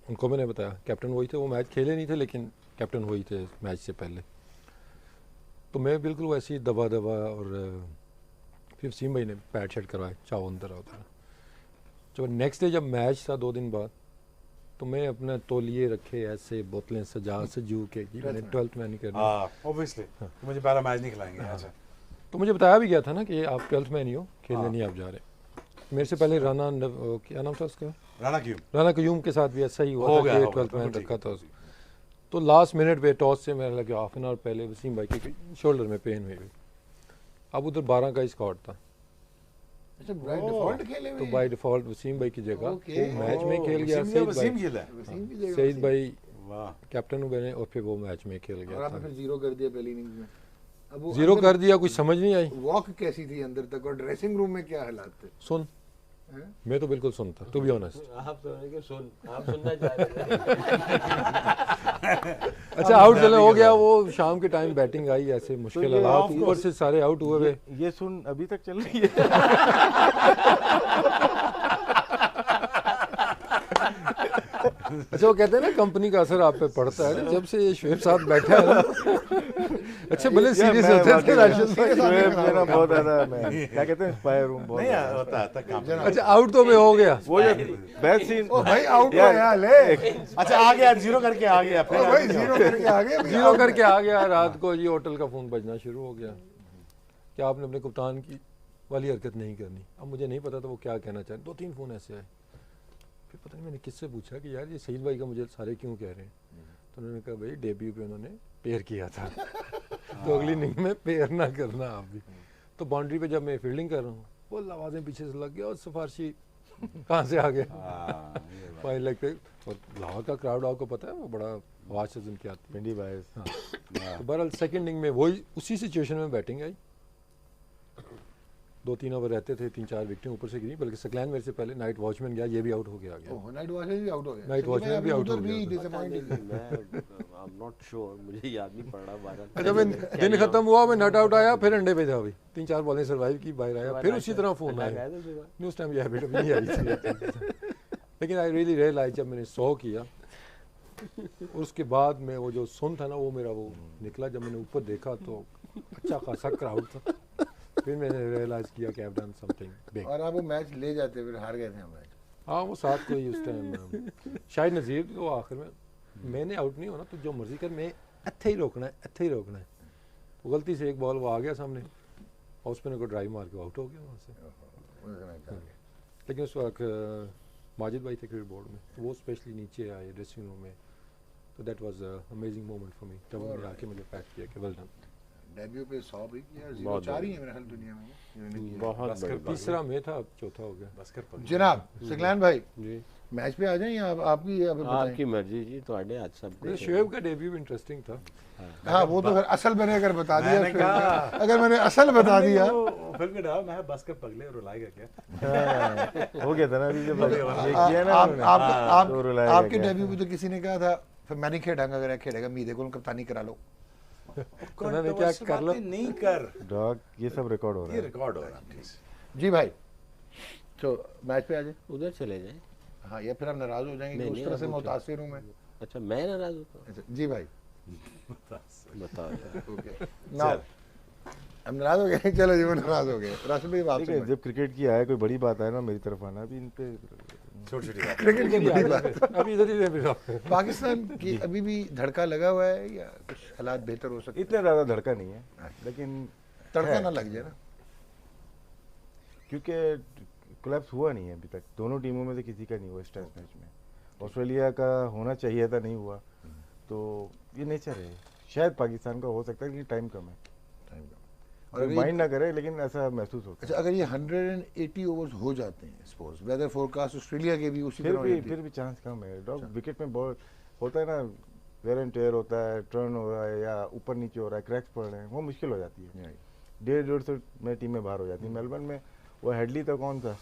Speaker 2: उनको मैंने बताया, कैप्टन वही थे, वो मैच खेले नहीं थे लेकिन कैप्टन वही थे मैच से पहले। तो मैं बिल्कुल वैसे ही दबा दबा, और फिर वसीम भाई ने पैड शेड करवाए, चाव अंदर होता। जब नेक्स्ट डे जब मैच था 2 दिन बाद, तो मैं अपना तौलिए रखे ऐसे बोतलें सजा सजू के जी मैंने 12th मैन ही करना।
Speaker 4: हाँ ऑब्वियसली मुझे पहला मैच नहीं खिलाएंगे। अच्छा
Speaker 2: तो मुझे बताया भी गया था ना कि आप 12th मैन ही हो, खेलने नहीं आप जा रहे। मेरे से पहले क्या नाम था उसका, राना क्यूम के साथ भी ऐसा ही हुआ था कि 12th मैन रखा था उसको। तो लास्ट मिनट पे टॉस से मेरे लगे हाफ एन आवर पहले वसीम भाई की शोल्डर में पेन हुई। अब उधर 12 का स्कॉट था,
Speaker 1: अच्छा बाय डिफॉल्ट खेले
Speaker 2: तो
Speaker 1: हुए
Speaker 2: बाय डिफॉल्ट वसीम भाई की जगह
Speaker 1: ओके।
Speaker 2: वो मैच में खेल गया।
Speaker 4: वसीम खेला है।
Speaker 1: वसीम की जगह
Speaker 2: सईद भाई
Speaker 4: वाह
Speaker 2: कैप्टन बने और फिर वो मैच में खेल
Speaker 1: और
Speaker 2: गया
Speaker 1: आपने
Speaker 2: था।
Speaker 1: फिर जीरो कर दिया पहली इनिंग्स में। अब वो
Speaker 2: जीरो
Speaker 1: अंदर
Speaker 2: कर दिया, कुछ समझ नहीं आई।
Speaker 1: वॉक कैसी थी अंदर तक, और ड्रेसिंग रूम में क्या हालात थे?
Speaker 2: सुन,
Speaker 1: हैं?
Speaker 2: मैं तो बिल्कुल सुनता, टू बी ऑनेस्ट।
Speaker 3: आप सुनना चाह रहे थे।
Speaker 2: अच्छा आउट चले हो गया, वो शाम के टाइम बैटिंग आई, ऐसे मुश्किल
Speaker 5: ये
Speaker 2: हालात,
Speaker 4: of
Speaker 2: ऊपर से सारे आउट हुए हुए।
Speaker 5: ये सुन अभी तक चल रही है।
Speaker 2: अच्छा वो कहते हैं ना कंपनी का असर आप पे पड़ता है, जब से ये शुएब साहब बैठा है ना। अच्छा भले सीरियस
Speaker 5: मैं
Speaker 2: होते थे
Speaker 5: वाकई
Speaker 2: राशिद भाई।
Speaker 5: शुएब मेरा बहुत ज्यादा, मैं क्या कहते हैं इंस्पायर हूँ बहुत
Speaker 4: नहीं
Speaker 5: ज्यादा।
Speaker 4: होता था काम।
Speaker 2: अच्छा आउट तो मैं हो गया।
Speaker 5: वो जो बेस्ट सीन
Speaker 1: ओ भाई आउट
Speaker 5: यार,
Speaker 1: हुआ ले।
Speaker 4: अच्छा आ गया, जीरो करके आ गया
Speaker 1: ओ
Speaker 4: फिर।
Speaker 1: भाई जीरो करके आ गए।
Speaker 2: जीरो करके आ गया, रात को जी होटल का फोन बजना शुरू हो गया कि आपने अपने कप्तान की वाली हरकत नहीं करनी। अब मुझे नहीं पता था वो क्या कहना चाह रहे, 2-3 फोन ऐसे आए। फिर पता नहीं मैंने किससे पूछा कि यार ये सईद भाई का मुझे सारे क्यों कह रहे हैं। तो उन्होंने कहा भाई डेब्यू पे उन्होंने पेयर किया था तो अगली इनिंग में पेयर ना करना आप भी। तो बाउंड्री पे जब मैं फील्डिंग कर रहा हूँ वो आवाज़ें पीछे से लग गया और सिफारशी कहाँ से आ गया भाई लेग पे। और लाहौर का क्राउड आपको पता है वो बड़ा आवाज़ से सुन के आती है।
Speaker 5: पिंडी बायस
Speaker 2: तो बहरहाल सेकंड इनिंग में वही उसी सिचुएशन में बैटिंग आई। 2-3 ओवर रहते थे, 3-4 विकेटें ऊपर से गिरी, बल्कि सकलैन मेरे से पहले नाइट वॉचमैन गया, ये भी आउट हो गया
Speaker 1: ओह नाइट वॉचमैन भी आउट हो गया।
Speaker 2: नाइट वॉचमैन भी आउट हो
Speaker 1: भी
Speaker 2: गया।
Speaker 1: डिसअपॉइंटिंग।
Speaker 3: मैं आई एम नॉट श्योर, मुझे याद नहीं पड़ रहा 12।
Speaker 2: जब दिन खत्म हुआ मैं नॉट आउट आया, फिर अंडे पे था भाई, 3-4 बॉलें सर्वाइव की, बाहर आया, फिर उसी तरह फोन आया। नहीं उस टाइम ये हैबिट नहीं आई थी लेकिन आई रियली रियलाइज जब मैंने 100 किया उसके बाद में वो जो सुन था ना वो मेरा वो निकला। जब मैंने ऊपर देखा तो अच्छा खासा क्राउड था, फिर मैंने रियलाइज किया कि I have done something big.
Speaker 1: और आप वो मैच ले जाते फिर हार गए थे हम मैच।
Speaker 2: हाँ वो साथ को ही उस टाइम शायद नज़ीर को आखिर में मैंने आउट नहीं होना तो जो मर्जी कर, मैं इत्थे ही रोकना है, इत्थे ही रोकना है। तो गलती से एक बॉल वो आ गया सामने और उस पर को ड्राइव मार के आउट हो गया वहाँ से। लेकिन उस वक्त माजिद भाई थे क्रिकेट बोर्ड में, तो वो स्पेशली नीचे आए ड्रेसिंग रूम में, तो that was amazing moment for me जब उन्होंने आके मुझे पैट किया कि वेल डन।
Speaker 1: डेब्यू पे 100 भी किया,
Speaker 3: बहुत
Speaker 1: 0-4 ही है मेरे ख्याल दुनिया में जिन्होंने किया।
Speaker 3: बहुत बड़ी
Speaker 2: तीसरा में था, अब चौथा हो गया।
Speaker 4: बस्कर पर
Speaker 1: जनाब सकलैन भाई
Speaker 2: जी
Speaker 1: मैच पे आ जाएं या आपकी आप बताएं।
Speaker 3: आपकी मर्जी जी, ਤੁਹਾਡੇ हथ सब
Speaker 2: मुझे शुएब का डेब्यू भी इंटरेस्टिंग था।
Speaker 1: हाँ वो तो फिर असल मैंने अगर बता दिया
Speaker 4: मैंने
Speaker 1: फिर
Speaker 4: कहा
Speaker 1: अगर मैंने असल बता दिया
Speaker 4: फिल्म के डाल मैं बस्कर पगले रुलाएगा क्या।
Speaker 5: हो गया था ना अभी जब ये
Speaker 1: आ-
Speaker 5: किया ना
Speaker 1: आप
Speaker 5: उन्होंने।
Speaker 1: आप
Speaker 5: तो रुलाएगा
Speaker 1: आपके
Speaker 5: क्या?
Speaker 1: डेब्यू पे तो किसी ने कहा था फिर मैं नहीं खेलेगा, अगर खेलेगा मीदे को कप्तानी करा लो।
Speaker 2: तो मैंने क्या कर लो
Speaker 4: नहीं कर,
Speaker 5: डॉग ये सब रिकॉर्ड हो रहा
Speaker 4: ये
Speaker 5: है।
Speaker 4: रिकॉर्ड हो रहा है प्लीज।
Speaker 1: जी भाई तो मैच पे आ जाए।
Speaker 3: उधर चले जाए।
Speaker 1: हाँ या फिर आप नाराज हो जाएंगे कि
Speaker 3: नहीं,
Speaker 1: उस
Speaker 3: नहीं,
Speaker 1: तरह से
Speaker 3: आप
Speaker 1: मुतासिर हूँ मैं।
Speaker 3: अच्छा मैं नाराज होता
Speaker 1: अच्छा, जी भाई
Speaker 3: हूँ, बताओ यार।
Speaker 1: ओके नाउ हम नाराज हो गए। चलो जी वो नाराज हो गए। राशिद भाई
Speaker 5: ठीक है
Speaker 1: आपसे
Speaker 5: जब क्रिकेट की आए कोई बड़ी बात आए ना मेरी तरफ आना, अभी इन पे
Speaker 4: छोटी छोटी बात
Speaker 1: क्रिकेट की बड़ी बात।
Speaker 2: अभी इधर ही रह भी रहा।
Speaker 1: पाकिस्तान की अभी भी धड़का लगा हुआ है या कुछ हालात बेहतर हो सकते
Speaker 5: इतना ज़्यादा धड़का नहीं है, लेकिन
Speaker 1: हैं? तड़का
Speaker 5: है।
Speaker 1: ना लग जाए ना।
Speaker 5: क्योंकि कोलैप्स हुआ नहीं है अभी तक, दोनों टीमों में से किसी का नहीं हुआ इस टेस्ट मैच में। ऑस्ट्रेलिया का होना चाहिए था, नहीं हुआ, तो ये नेचर है। शायद पाकिस्तान का हो सकता है कि टाइम कम है,
Speaker 1: और
Speaker 5: और
Speaker 1: अगर
Speaker 5: माइंड ना करे, लेकिन ऐसा महसूस होता
Speaker 1: अच्छा,
Speaker 5: है।
Speaker 1: अगर ये 180 ओवर्स हो जाते हैं, सपोज वेदर फोरकास्ट ऑस्ट्रेलिया के भी उसी तरह हो जाती है।
Speaker 5: फिर भी चांस कम है। डॉग विकेट में बहुत होता है ना, वेयर एंड टेयर होता है, टर्न हो रहा है या ऊपर नीचे हो रहा है, क्रैक्स पड़ रहे हैं, वो मुश्किल हो जाती है। 1.5 में टीमें बाहर हो जाती हैं। मेलबर्न में वो हेडली था, कौन था,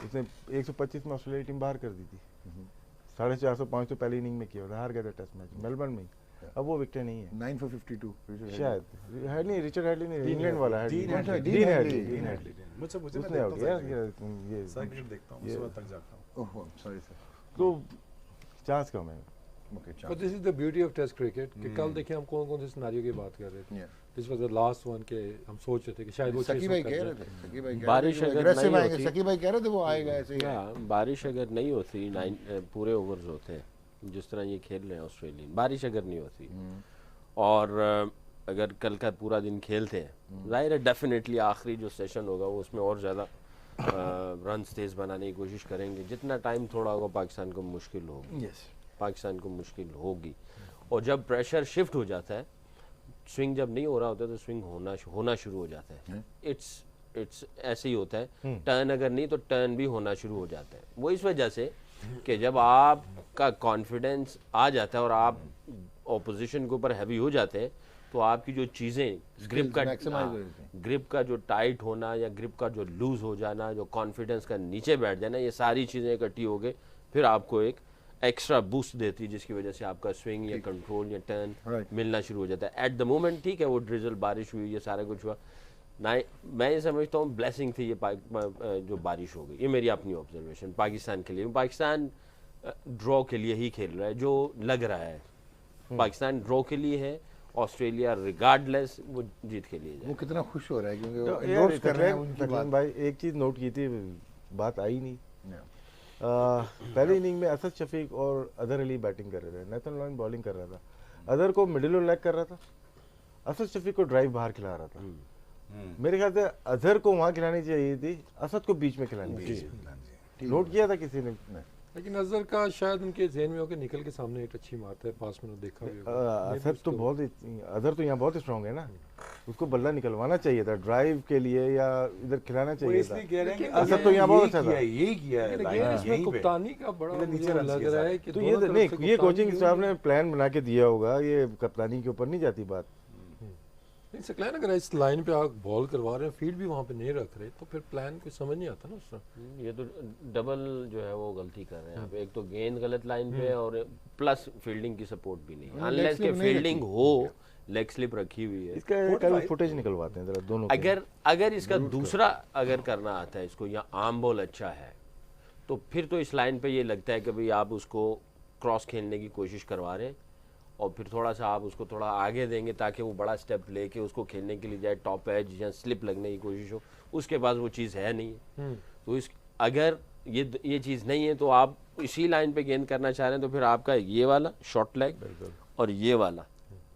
Speaker 5: उसने 125 में ऑस्ट्रेलिया की टीम बाहर कर दी थी। 450-500 तो पहली इनिंग में किया था, हार गया था टेस्ट मैच मेलबर्न में ही। अब वो विकेट नहीं है
Speaker 1: 9 for 52
Speaker 5: शायद, हेडली, रिचर्ड हेडली नहीं, इंग्लैंड वाला Hadlee,
Speaker 4: Dean Hadlee,
Speaker 5: Dean Hadlee,
Speaker 1: Dean
Speaker 5: Hadlee.
Speaker 4: मुझे मैं
Speaker 5: उसने आउट
Speaker 4: देखता
Speaker 5: किया
Speaker 4: हूँ
Speaker 5: ये
Speaker 4: साइकिल देखता हूँ,
Speaker 5: ये-
Speaker 4: सुबह तक जाता हूँ।
Speaker 1: Oh sorry sir.
Speaker 5: तो चांस कम है।
Speaker 1: Okay
Speaker 2: But this is the beauty of Test cricket कि कल देखिए हम कौन कौन से सिनारियो की बात कर रहे थे। This was the last one के हम सोच रहे थे कि शायद वो
Speaker 1: सकी
Speaker 2: चीज़
Speaker 1: भाई
Speaker 2: कर
Speaker 1: कह
Speaker 2: जाए।
Speaker 1: रहे थे, सकी भाई कह
Speaker 3: बारिश
Speaker 1: रहे थे
Speaker 3: अगर
Speaker 1: aggressive
Speaker 3: नहीं
Speaker 1: आएंगे,
Speaker 3: होती-
Speaker 1: सकी भाई कह रहे थे वो आएगा ऐसे ही।
Speaker 3: हाँ, बारिश अगर नहीं होती, पूरे ओवर्स होते हैं जिस तरह ये खेल रहे हैं ऑस्ट्रेलियन, बारिश अगर नहीं होती और अगर कल का पूरा दिन खेलते हैं, जाहिर है डेफिनेटली आखिरी जो सेशन होगा वो उसमें और ज़्यादा रन्स तेज़ बनाने की कोशिश करेंगे। जितना टाइम थोड़ा होगा पाकिस्तान को मुश्किल होगी, पाकिस्तान को मुश्किल होगी। और जब प्रेशर शिफ्ट हो जाता है, स्विंग जब नहीं हो रहा होता तो स्विंग होना शुरू हो जाता है। इट्स ऐसे ही होता है। टर्न अगर नहीं तो टर्न भी होना शुरू हो जाता है। वो इस वजह से कि जब आपका कॉन्फिडेंस आ जाता है और आप ऑपोजिशन के ऊपर हैवी हो जाते हैं, तो आपकी जो चीज़ें ग्रिप का जो टाइट होना या ग्रिप का जो लूज हो जाना, जो कॉन्फिडेंस का नीचे बैठ जाना, ये सारी चीज़ें इकट्ठी हो गए फिर आपको एक एक्स्ट्रा बूस्ट देती है, जिसकी वजह से आपका स्विंग या कंट्रोल या टर्न मिलना शुरू हो जाता है। एट द मोमेंट ठीक है, वो ड्रिजल बारिश हुई, ये सारा कुछ हुआ ना, मैं ये समझता हूँ ब्लेसिंग थी ये जो बारिश हो गई। ये मेरी अपनी ऑब्जर्वेशन पाकिस्तान के लिए। पाकिस्तान ड्रॉ के लिए ही खेल रहा है, जो लग रहा है पाकिस्तान ड्रॉ के लिए है। ऑस्ट्रेलिया रिगार्डलेस वो जीत के लिए
Speaker 1: वो कितना खुश हो रहा है क्योंकि वो
Speaker 5: तो
Speaker 1: endorse कर रहे हैं उनकी बात।
Speaker 5: भाई एक चीज नोट की थी, बात आई नहीं। पहले इनिंग में असद शफीक और अजहर अली बैटिंग कर रहे थे, नेथन लॉयन बॉलिंग कर रहा था, अजहर को मिडिल लेग कर रहा था, असद शफीक को ड्राइव बाहर खिला रहा था। मेरे ख्याल से अजहर को वहां खिलानी चाहिए थी, असद को बीच में खिलानी चाहिए। नोट किया था किसी ने?
Speaker 2: लेकिन अजहर का शायद उनके जहन में हो कि निकल के सामने एक अच्छी मारता है, पास में देखा भी होगा।
Speaker 5: असद तो बहुत अजहर तो यहाँ बहुत स्ट्रांग है ना, उसको बल्ला निकलवाना चाहिए था ड्राइव के लिए या इधर खिलाना
Speaker 4: वो
Speaker 5: चाहिए था।
Speaker 4: इसलिए कह रहे हैं कि
Speaker 5: असद तो यहाँ बहुत अच्छा था।
Speaker 4: यही किया है,
Speaker 2: लेकिन
Speaker 4: लाइन
Speaker 2: इसमें
Speaker 4: यहीं पे।
Speaker 2: कप्तानी का बड़ा
Speaker 4: नीचे
Speaker 2: मुझे
Speaker 4: रन
Speaker 2: लग
Speaker 4: किए
Speaker 2: रहा है
Speaker 4: सारे।
Speaker 2: कि
Speaker 5: तो
Speaker 2: दोनों
Speaker 5: ये
Speaker 2: तरफ
Speaker 5: नहीं,
Speaker 2: से
Speaker 5: ये
Speaker 2: कप्तानी
Speaker 5: कोचिंग
Speaker 2: भी
Speaker 5: स्टाफ
Speaker 2: हुई है।
Speaker 5: ने प्लान बना के दिया होगा, ये कप्तानी के ऊपर नहीं जाती बात।
Speaker 2: नहीं सकला अगर इस लाइन पे आप बॉल करवा रहे हैं, फील्ड भी वहाँ पे नहीं रख रहे, तो फिर प्लान कोई समझ नहीं आता ना उसका।
Speaker 3: ये तो डबल जो है वो गलती कर रहे हैं आप। एक तो गेंद गलत लाइन पे और प्लस फील्डिंग की सपोर्ट भी नहीं, अनलेस के फील्डिंग हो, लेग स्लिप रखी हुई है।
Speaker 5: इसका कल फुटेज निकलवाते हैं जरा दोनों के।
Speaker 3: अगर इसका दूसरा अगर करना आता है इसको, या आर्म बॉल अच्छा है, तो फिर तो इस लाइन पे ये लगता है कि भाई आप उसको क्रॉस खेलने की कोशिश करवा रहे हैं और फिर थोड़ा सा आप उसको थोड़ा आगे देंगे ताकि वो बड़ा स्टेप लेके उसको खेलने के लिए जाए, टॉप एज या स्लिप लगने की कोशिश हो, उसके पास वो चीज़ है नहीं है। तो इस अगर ये चीज़ नहीं है तो आप इसी लाइन पे गेंद करना चाह रहे हैं, तो फिर आपका ये वाला शॉर्ट लेग और ये वाला,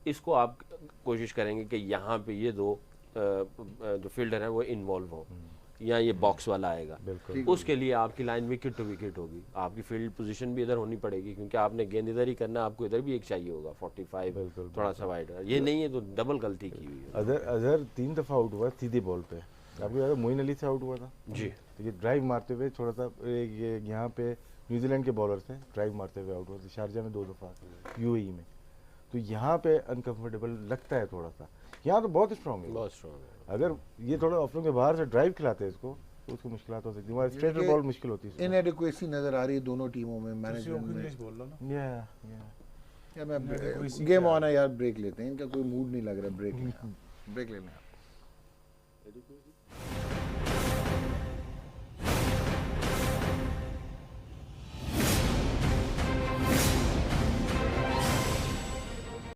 Speaker 3: इसको आप कोशिश करेंगे कि यहाँ पे ये दो जो फील्डर हैं वो इन्वॉल्व हो, या ये बॉक्स वाला आएगा, उसके लिए आपकी लाइन विकेट टू विकेट होगी, आपकी फील्ड पोजीशन भी इधर होनी पड़ेगी क्योंकि आपने गेंद इधर ही करना, आपको इधर भी एक चाहिए होगा 45 थोड़ा सा वाइड। ये नहीं है तो डबल गलती की हुई है।
Speaker 5: अजहर 3 दफा आउट हुआ सीधी बॉल पे, आपको याद है मोइन अली से आउट हुआ था
Speaker 3: जी।
Speaker 5: तो ये ड्राइव मारते हुए थोड़ा सा ये यहाँ पे न्यूजीलैंड के बॉलर से ड्राइव मारते हुए आउट हुआ था, शारजा में 2 दफा, यूएई में। तो यहाँ पे अनकंफर्टेबल लगता है थोड़ा सा, यहाँ तो बहुत स्ट्रॉन्ग है,
Speaker 3: बहुत स्ट्रॉन्ग है।
Speaker 5: अगर ये थोड़ा ऑफरों के बाहर से ड्राइव खिलाते हैं इसको तो उसको मुश्किल हो सकती है, स्ट्रेटर बॉल मुश्किल होती है।
Speaker 1: इनएडिक्वेसी नजर आ रही है दोनों टीमों में मैनेजमेंट में।
Speaker 4: इंग्लिश बोल लो ना।
Speaker 1: या मैं गेम ऑन है यार, ब्रेक लेते हैं, इनका कोई मूड नहीं लग रहा, ब्रेक लेना, ब्रेक लेना।